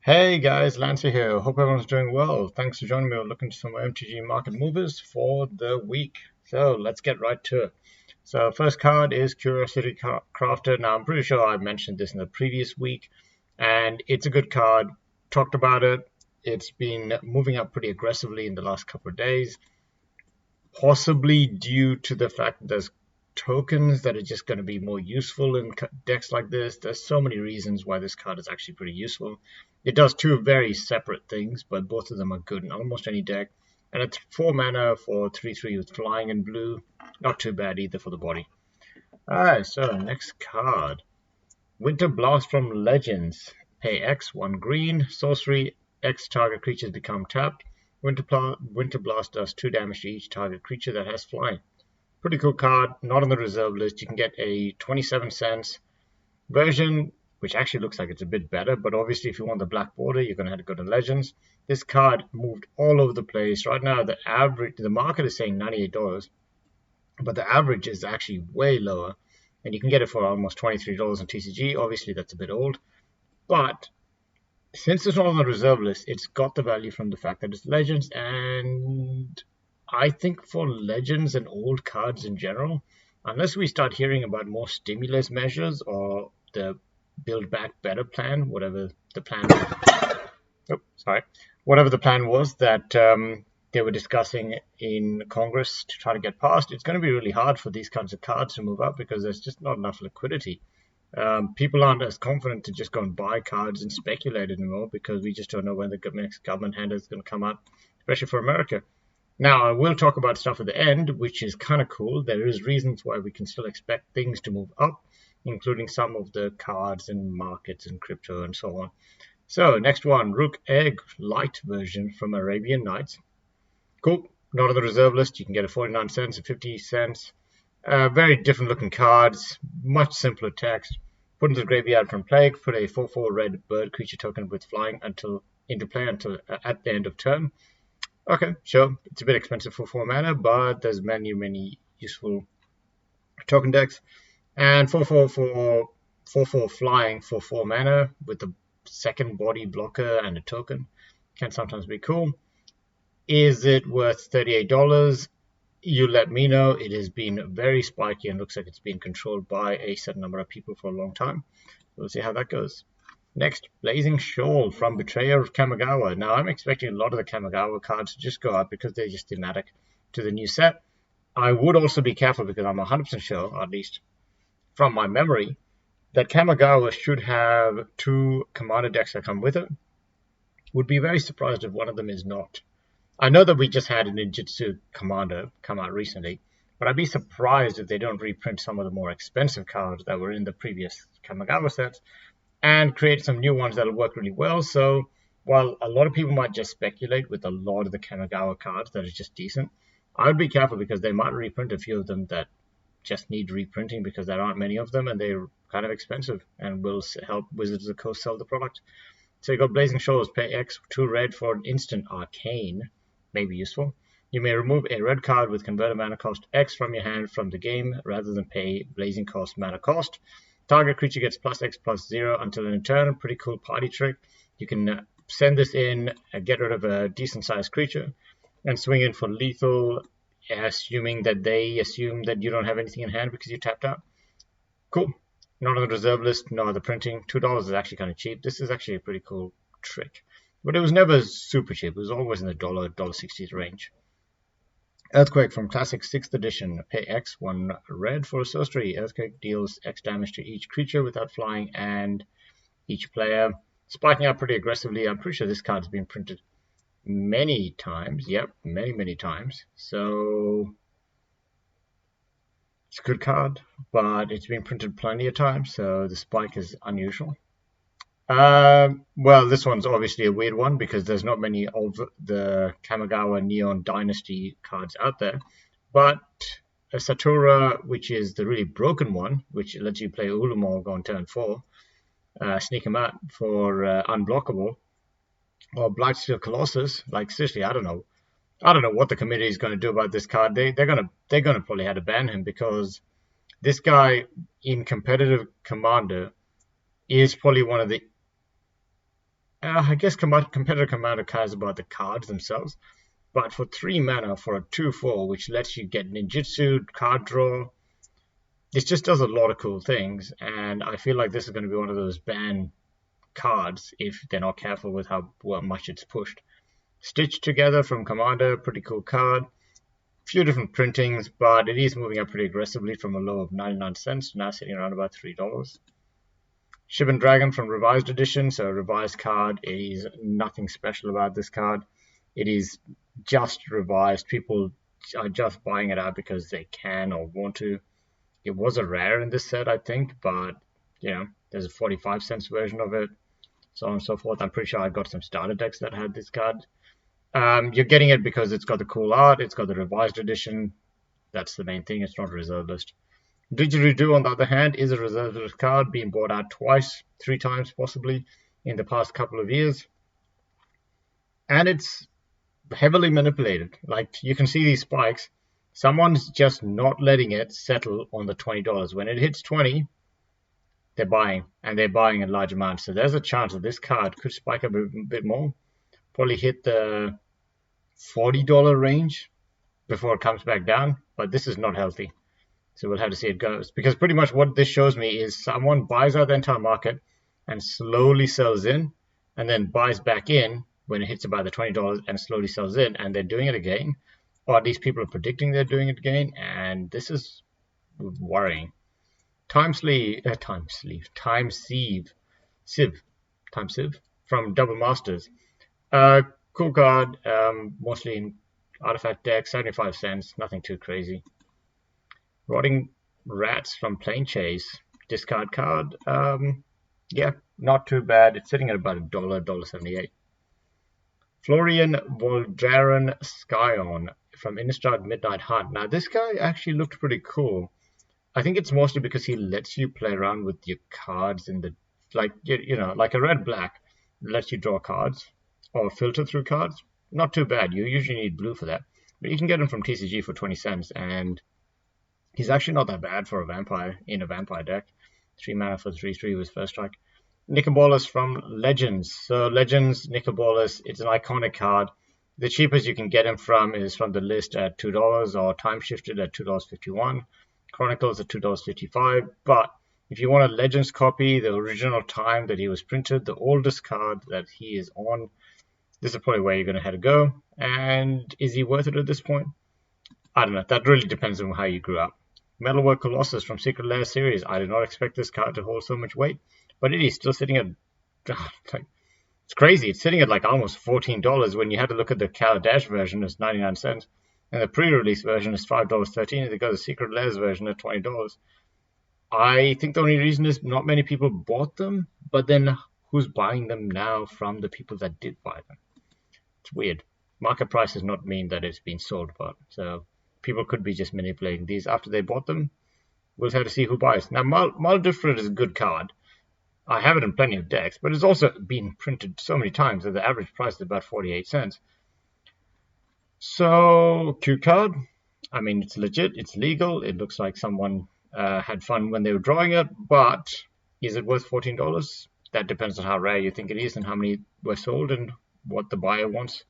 Hey guys, Lancer here. Hope everyone's doing well. Thanks for joining me. We're looking at some MTG market movers for the week. So let's get right to it. So first card is Curiosity Crafter. Now I'm pretty sure I mentioned this in the previous week, and it's a good card. Talked about it. It's been moving up pretty aggressively in the last couple of days, possibly due to the fact that there's tokens that are just going to be more useful in decks like this. There's so many reasons why this card is actually pretty useful. It does two very separate things, but both of them are good in almost any deck. And it's 4 mana for 3/3 with flying and blue. Not too bad either for the body. Alright, so next card. Winter Blast from Legends. Pay X, 1 green. Sorcery, X target creatures become tapped. Winter Blast does 2 damage to each target creature that has flying. Pretty cool card, not on the reserve list. You can get a 27 cents version, which actually looks like it's a bit better, but obviously if you want the black border, you're going to have to go to Legends. This card moved all over the place. Right now, the market is saying $98, but the average is actually way lower, and you can get it for almost $23 on TCG. Obviously, that's a bit old, but since it's not on the reserve list, it's got the value from the fact that it's Legends, and I think for Legends and old cards in general, unless we start hearing about more stimulus measures or the Build Back Better plan, whatever the plan whatever the plan was that they were discussing in Congress to try to get passed, it's going to be really hard for these kinds of cards to move up because there's just not enough liquidity. People aren't as confident to just go and buy cards and speculate anymore because we just don't know when the next government hand is going to come out, especially for America. Now, I will talk about stuff at the end, which is kind of cool. There is reasons why we can still expect things to move up, including some of the cards and markets and crypto and so on. So, next one, Rook Egg Light version from Arabian Nights. Cool. Not on the reserve list. You can get a 49 cents and 50 cents. Very different looking cards, much simpler text. Put into the graveyard from Plague, put a 4/4 red bird creature token with flying into play until at the end of turn. Okay, sure. It's a bit expensive for 4 mana, but there's many useful token decks. And 4/4 flying for 4 mana with the second body blocker and a token can sometimes be cool. Is it worth $38? You let me know. It has been very spiky and looks like it's been controlled by a certain number of people for a long time. We'll see how that goes. Next, Blazing Shoal from Betrayer of Kamigawa. Now, I'm expecting a lot of the Kamigawa cards to just go up because they're just thematic to the new set. I would also be careful because I'm 100% sure, at least from my memory, that Kamigawa should have 2 commander decks that come with it. Would be very surprised if one of them is not. I know that we just had a Ninjutsu Commander come out recently, but I'd be surprised if they don't reprint some of the more expensive cards that were in the previous Kamigawa sets and create some new ones that'll work really well. So while a lot of people might just speculate with a lot of the Kamigawa cards that are just decent, I would be careful because they might reprint a few of them that just need reprinting because there aren't many of them and they're kind of expensive and will help Wizards of the Coast sell the product. So you got Blazing Shoals, pay X, 2 red for an instant arcane. May be useful. You may remove a red card with converted mana cost X from your hand from the game rather than pay blazing cost mana cost. Target creature gets +X/+0 until end of turn. Pretty cool party trick. You can send this in, get rid of a decent sized creature, and swing in for lethal, assuming that they assume that you don't have anything in hand because you tapped out. Cool. Not on the reserve list, no other printing. $2 is actually kind of cheap. This is actually a pretty cool trick. But it was never super cheap. It was always in the $1.60 range. Earthquake from Classic 6th edition. Pay X, 1 red for a sorcery. Earthquake deals X damage to each creature without flying and each player. Spiking up pretty aggressively. I'm pretty sure this card's been printed many times. Yep, many times. So it's a good card, but it's been printed plenty of times, so the spike is unusual. Well, this one's obviously a weird one because there's not many of the Kamigawa Neon Dynasty cards out there. But a Satura, which is the really broken one, which lets you play Ulamog on turn 4, sneak him out for unblockable, or Blightsteel Colossus. Like seriously, I don't know what the committee is going to do about this card. They're gonna probably have to ban him because this guy in competitive Commander is probably one of the I guess competitor commander cares about the cards themselves. But for 3 mana for a 2/4, which lets you get ninjutsu, card draw, this just does a lot of cool things. And I feel like this is going to be one of those ban cards if they're not careful with how much it's pushed. Stitched Together from Commander, pretty cool card. Few different printings, but it is moving up pretty aggressively from a low of 99 cents, now sitting around about $3. Shivan Dragon from Revised Edition, so a revised card. It is nothing special about this card. It is just revised. People are just buying it out because they can or want to. It was a rare in this set, I think, but there's a 45 cents version of it, so on and so forth. I'm pretty sure I got some starter decks that had this card. You're getting it because it's got the cool art, it's got the revised edition. That's the main thing, it's not a reserve list. Didgeridoo, on the other hand, is a reserve list card being bought out twice, 3 times possibly, in the past couple of years. And it's heavily manipulated. Like, you can see these spikes. Someone's just not letting it settle on the $20. When it hits 20, they're buying, and they're buying in large amounts. So there's a chance that this card could spike up a bit more. Probably hit the $40 range before it comes back down, but this is not healthy. So we'll have to see it goes. Because pretty much what this shows me is someone buys out the entire market and slowly sells in, and then buys back in when it hits about the $20 and slowly sells in, and they're doing it again. Or at least people are predicting they're doing it again, and this is worrying. Time Sieve from Double Masters. Cool card, mostly in artifact deck, 75 cents, nothing too crazy. Rotting Rats from Plane Chase, discard card. Yeah, not too bad. It's sitting at about $1.78. Florian Voldaren Skyon from Innistrad Midnight Hunt. Now, this guy actually looked pretty cool. I think it's mostly because he lets you play around with your cards in the, like a red-black lets you draw cards or filter through cards. Not too bad. You usually need blue for that. But you can get him from TCG for 20 cents, and he's actually not that bad for a vampire in a vampire deck. 3 mana for 3/3 with first strike. Nicobolus from Legends. So Legends, Nicobolus, it's an iconic card. The cheapest you can get him from is from the list at $2 or time shifted at $2.51. Chronicles at $2.55. But if you want a Legends copy, the original time that he was printed, the oldest card that he is on, this is probably where you're going to have to go. And is he worth it at this point? I don't know. That really depends on how you grew up. Metalwork Colossus from Secret Lair series. I did not expect this card to hold so much weight, but it is still sitting at, it's crazy. It's sitting at like almost $14 when you had to look at the Kaladesh version as 99 cents. And the pre-release version is $5.13. And they got the Secret Lairs version at $20. I think the only reason is not many people bought them, but then who's buying them now from the people that did buy them? It's weird. Market price does not mean that it's been sold about. So people could be just manipulating these after they bought them. We'll have to see who buys. Now, Maldifred is a good card. I have it in plenty of decks, but it's also been printed so many times that the average price is about 48 cents. So, cute card. I mean, it's legit, it's legal. It looks like someone had fun when they were drawing it, but is it worth $14? That depends on how rare you think it is and how many were sold and what the buyer wants.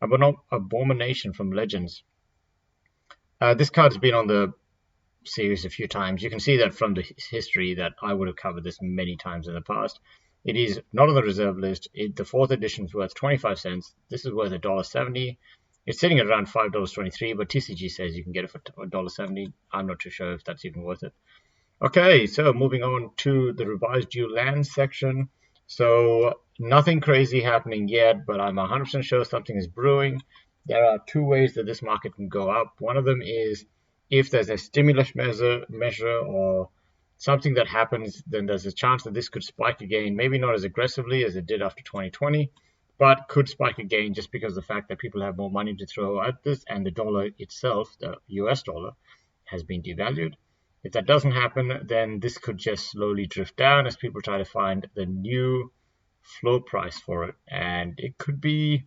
Abomination from Legends. This card's been on the series a few times. You can see that from the history that I would have covered this many times in the past. It is not on the reserve list. The 4th edition is worth 25 cents. This is worth $1.70. It's sitting at around $5.23, but TCG says you can get it for $1.70. I'm not too sure if that's even worth it. Okay, so moving on to the revised dual land section. So nothing crazy happening yet, but I'm 100% sure something is brewing. There are 2 ways that this market can go up. One of them is if there's a stimulus measure or something that happens, then there's a chance that this could spike again, maybe not as aggressively as it did after 2020, but could spike again just because of the fact that people have more money to throw at this and the dollar itself, the US dollar, has been devalued. If that doesn't happen, then this could just slowly drift down as people try to find the new floor price for it, and it could be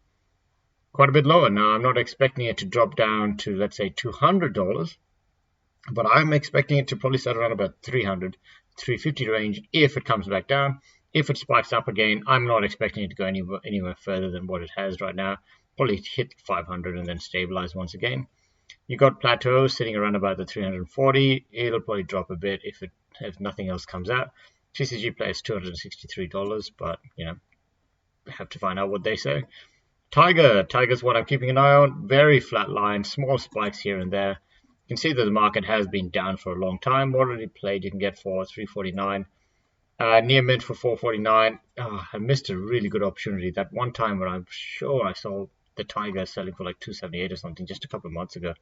quite a bit lower. Now, I'm not expecting it to drop down to, let's say, $200, but I'm expecting it to probably settle around about $300, $350 range if it comes back down. If it spikes up again, I'm not expecting it to go anywhere further than what it has right now. Probably hit 500 and then stabilize once again. You got plateau sitting around about the 340. It'll probably drop a bit if nothing else comes out. TCG plays $263, but have to find out what they say. Tiger's what I'm keeping an eye on. Very flat line, small spikes here and there. You can see that the market has been down for a long time. Already played, you can get for 349. Near mint for 449. I missed a really good opportunity. That one time where I'm sure I saw the Tiger selling for like 278 or something just a couple of months ago.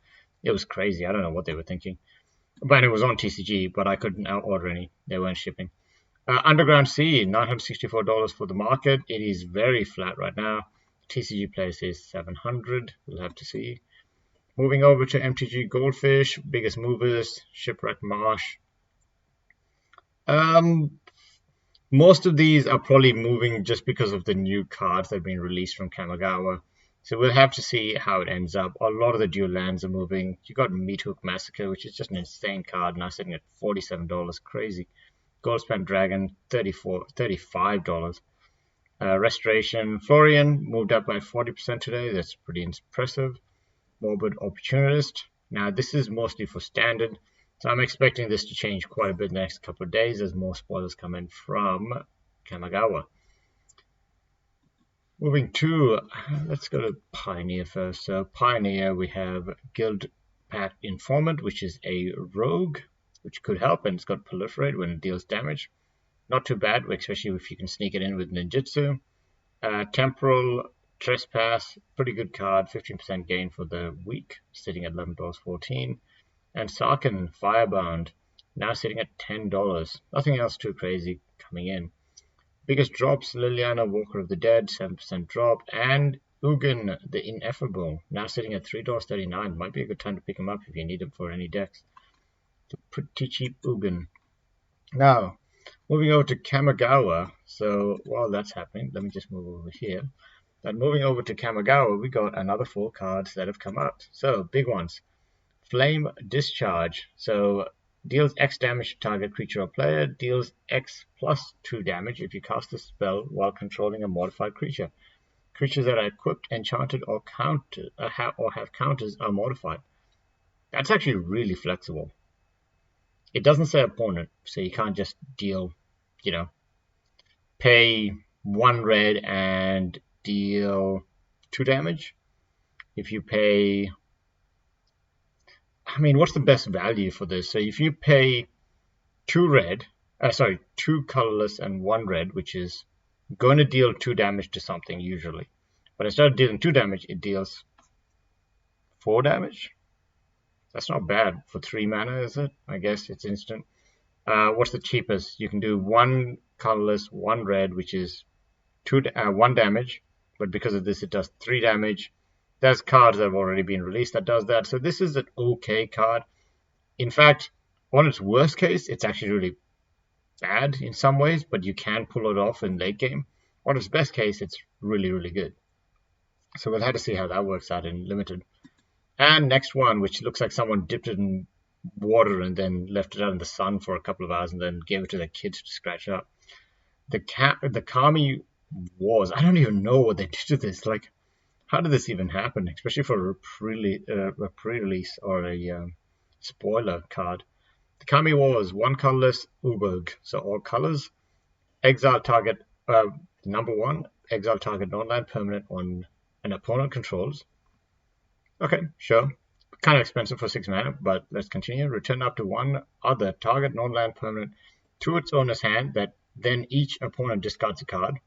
It was crazy. I don't know what they were thinking. But it was on TCG, but I couldn't order any. They weren't shipping. Underground Sea, $964 for the market. It is very flat right now. TCG place is 700. We'll have to see. Moving over to Mtg Goldfish, biggest movers, Shipwreck Marsh. Most of these are probably moving just because of the new cards that have been released from Kamigawa. So we'll have to see how it ends up. A lot of the dual lands are moving. You got Meathook Massacre, which is just an insane card, now sitting at $47. Crazy. Goldspan Dragon, $35. Restoration Florian moved up by 40% today. That's pretty impressive. Morbid Opportunist. Now this is mostly for standard. So I'm expecting this to change quite a bit in the next couple of days as more spoilers come in from Kamigawa. Moving to, let's go to Pioneer first. So Pioneer, we have Guild Path Informant, which is a rogue, which could help, and it's got Proliferate when it deals damage. Not too bad, especially if you can sneak it in with Ninjutsu. Temporal Trespass, pretty good card, 15% gain for the week, sitting at $11.14. And Sarkin Firebound, now sitting at $10. Nothing else too crazy coming in. Biggest drops, Liliana, Walker of the Dead, 7% drop. And Ugin, the Ineffable, now sitting at $3.39. Might be a good time to pick him up if you need him for any decks. It's a pretty cheap Ugin. Now, moving over to Kamigawa. So while that's happening, let me just move over here. Then moving over to Kamigawa, we got another 4 cards that have come out. So big ones. Flame Discharge, so deals X damage to target creature or player, deals X plus 2 damage if you cast a spell while controlling a modified creature. Creatures that are equipped, enchanted, or have counters are modified. That's actually really flexible. It doesn't say opponent, so you can't just deal, pay 1 red and deal 2 damage. If you pay... what's the best value for this? So if you pay 2 colorless and 1 red, which is going to deal 2 damage to something usually. But instead of dealing 2 damage, it deals 4 damage. That's not bad for 3 mana, is it? I guess it's instant. What's the cheapest? You can do 1 colorless, 1 red, which is 1 damage. But because of this, it does 3 damage. There's cards that have already been released that does that. So this is an okay card. In fact, on its worst case, it's actually really bad in some ways, but you can pull it off in late game. On its best case, it's really, really good. So we'll have to see how that works out in Limited. And next one, which looks like someone dipped it in water and then left it out in the sun for a couple of hours and then gave it to their kids to scratch up. The Kami Wars. I don't even know what they did to this. Like, how did this even happen? Especially for a pre-release or a spoiler card. The Kami Wars, 1 colorless Uberg, so all colors. Exile target, number 1, exile target non-land permanent on an opponent controls. Okay, sure. Kind of expensive for 6 mana, but let's continue. Return up to 1 other target non-land permanent to its owner's hand that then each opponent discards a card.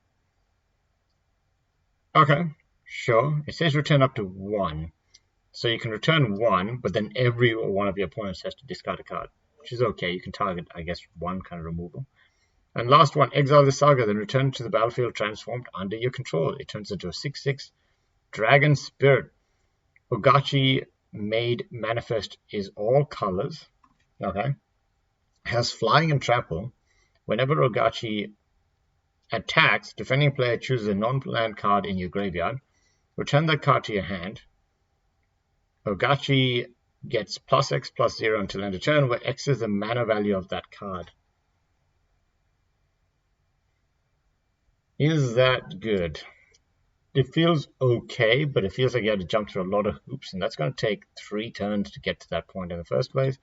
Okay, sure. It says return up to 1. So you can return 1, but then every one of your opponents has to discard a card, which is okay. You can target, I guess, 1 kind of removal. And last one, exile the saga, then return to the battlefield transformed under your control. It turns into a 6/6 Dragon Spirit. Ogachi Made Manifest is all colors. Okay. Has flying and trample. Whenever Ogachi attacks, defending player chooses a non-land card in your graveyard. Return that card to your hand. Ogachi gets +X +0 until end of turn, where X is the mana value of that card. Is that good? It feels okay, but it feels like you have to jump through a lot of hoops, and that's going to take 3 turns to get to that point in the first place.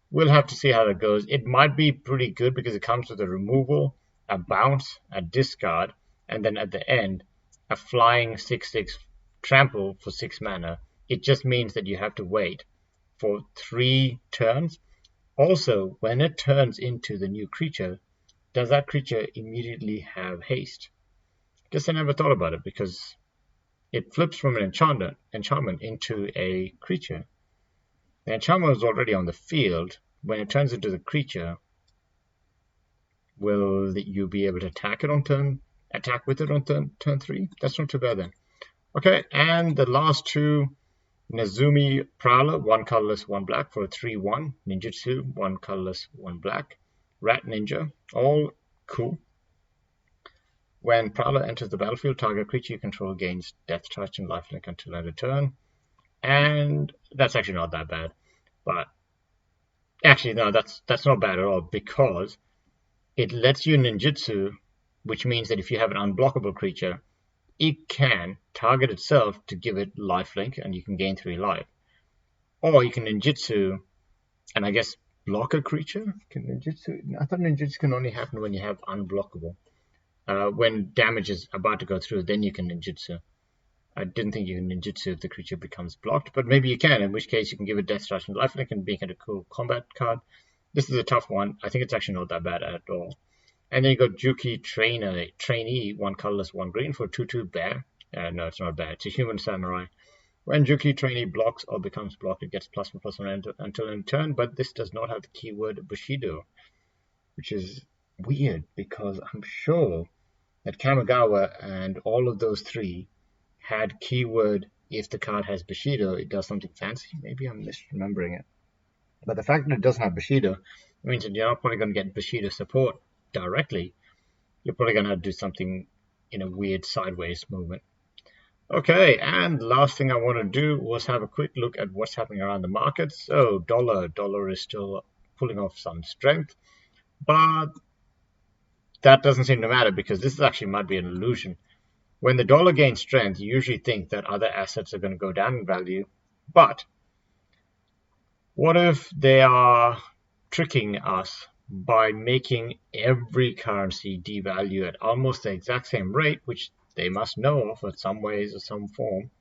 We'll have to see how that goes. It might be pretty good because it comes with a removal, a bounce, a discard, and then at the end, a flying 6/6 trample for 6 mana. It just means that you have to wait for 3 turns. Also, when it turns into the new creature, does that creature immediately have haste? Guess I never thought about it because it flips from an enchantment into a creature. The enchantment is already on the field. When it turns into the creature, will you be able to attack with it on turn 3? That's not too bad then. Okay, and the last 2, Nezumi Prowler, 1 colorless, 1 black for a 3/1. Ninjutsu, 1 colorless, 1 black. Rat Ninja, all cool. When Prowler enters the battlefield, target creature you control gains Death Touch and Lifelink until end of turn. And that's actually not that bad. But actually, no, that's not bad at all because it lets you ninjutsu, which means that if you have an unblockable creature, it can target itself to give it lifelink and you can gain 3 life. Or you can ninjutsu and I guess block a creature? I thought ninjutsu can only happen when you have unblockable. When damage is about to go through, then you can ninjutsu. I didn't think you can ninjutsu if the creature becomes blocked, but maybe you can, in which case you can give it Death Touch and Lifelink and make it a cool combat card. This is a tough one. I think it's actually not that bad at all. And then you got Juki Trainee, 1 colorless, 1 green for 2/2 bear. No, it's not bad. It's a human samurai. When Juki Trainee blocks or becomes blocked, it gets +1/+1 until end turn, but this does not have the keyword Bushido, which is weird because I'm sure that Kamigawa and all of those 3 had keyword if the card has Bushido, it does something fancy. Maybe I'm misremembering it. But the fact that it doesn't have Bushido means that you're not probably going to get Bushido support directly. You're probably going to do something in a weird sideways movement. Okay, and the last thing I want to do was have a quick look at what's happening around the market. So dollar is still pulling off some strength, but that doesn't seem to matter because this actually might be an illusion. When the dollar gains strength, you usually think that other assets are going to go down in value. But what if they are tricking us by making every currency devalue at almost the exact same rate, which they must know of in some ways or some form?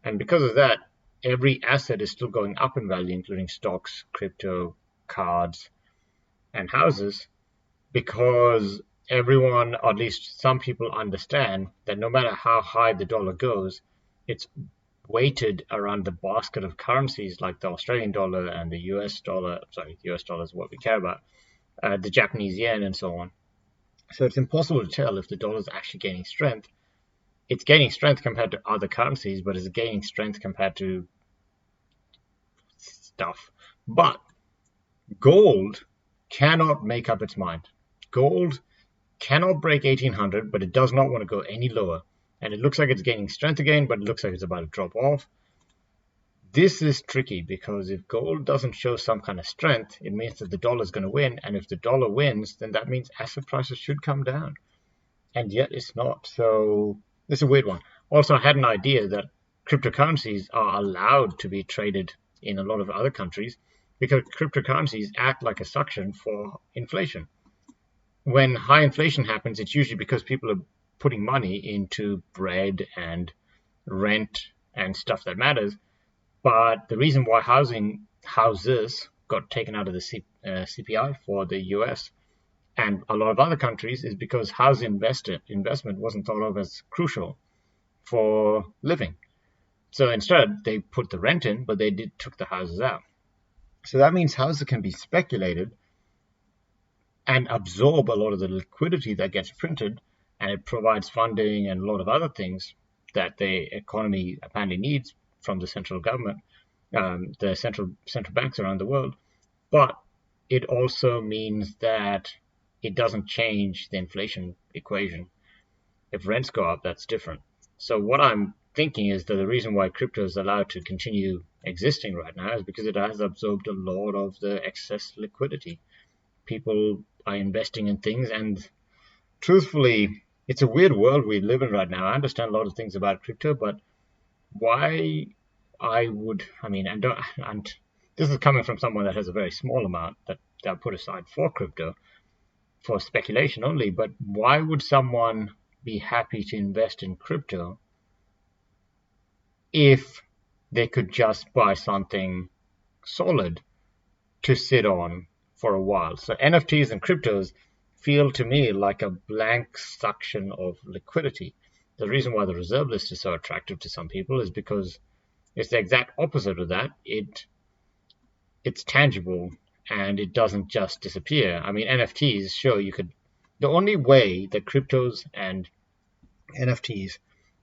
And because of that, every asset is still going up in value, including stocks, crypto, cards, and houses, because everyone, or at least some people, understand that no matter how high the dollar goes, it's weighted around the basket of currencies like the Australian dollar and the US dollar. Sorry, the US dollar is what we care about, the Japanese yen, and so on. So it's impossible to tell if the dollar is actually gaining strength. It's gaining strength compared to other currencies, but it's gaining strength compared to stuff. But gold cannot make up its mind. Gold cannot break 1800, but it does not want to go any lower. And it looks like it's gaining strength again, but it looks like it's about to drop off. This is tricky because if gold doesn't show some kind of strength, it means that the dollar is going to win. And if the dollar wins, then that means asset prices should come down. And yet it's not. So this is a weird one. Also, I had an idea that cryptocurrencies are allowed to be traded in a lot of other countries because cryptocurrencies act like a suction for inflation. When high inflation happens, it's usually because people are putting money into bread and rent and stuff that matters. But the reason why houses got taken out of the CPI for the US and a lot of other countries is because house investment wasn't thought of as crucial for living. So instead, they put the rent in, but they took the houses out. So that means houses can be speculated and absorb a lot of the liquidity that gets printed, and it provides funding and a lot of other things that the economy apparently needs from the central government, the central banks around the world. But it also means that it doesn't change the inflation equation. If rents go up, that's different. So what I'm thinking is that the reason why crypto is allowed to continue existing right now is because it has absorbed a lot of the excess liquidity. People are investing in things, and truthfully, it's a weird world we live in right now. I understand a lot of things about crypto, but why and this is coming from someone that has a very small amount that I put aside for crypto, for speculation only, but why would someone be happy to invest in crypto if they could just buy something solid to sit on for a while? So NFTs and cryptos feel to me like a blank suction of liquidity. The reason why the reserve list is so attractive to some people is because it's the exact opposite of that. It's tangible and it doesn't just disappear. I mean, NFTs, sure, you could. The only way that cryptos and NFTs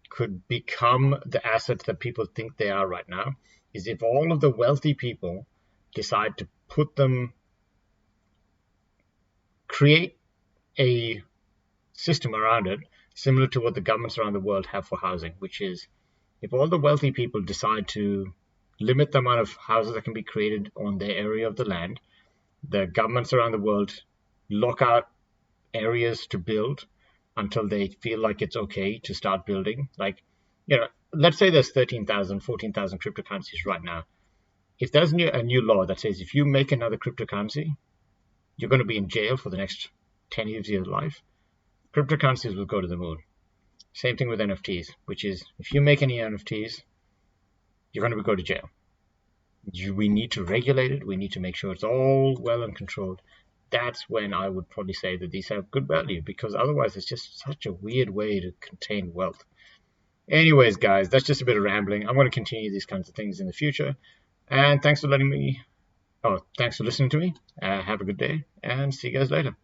could become the assets that people think they are right now is if all of the wealthy people decide to create a system around it similar to what the governments around the world have for housing, which is if all the wealthy people decide to limit the amount of houses that can be created on their area of the land, the governments around the world lock out areas to build until they feel like it's okay to start building. Like, let's say there's 13,000, 14,000 cryptocurrencies right now. If there's a new law that says if you make another cryptocurrency, you're going to be in jail for the next 10 years of your life, cryptocurrencies will go to the moon. Same thing with NFTs, which is if you make any NFTs, you're going to go to jail. We need to regulate it. We need to make sure it's all well and controlled. That's when I would probably say that these have good value, because otherwise it's just such a weird way to contain wealth. Anyways, guys, that's just a bit of rambling. I'm going to continue these kinds of things in the future. And thanks for listening to me. Have a good day and see you guys later.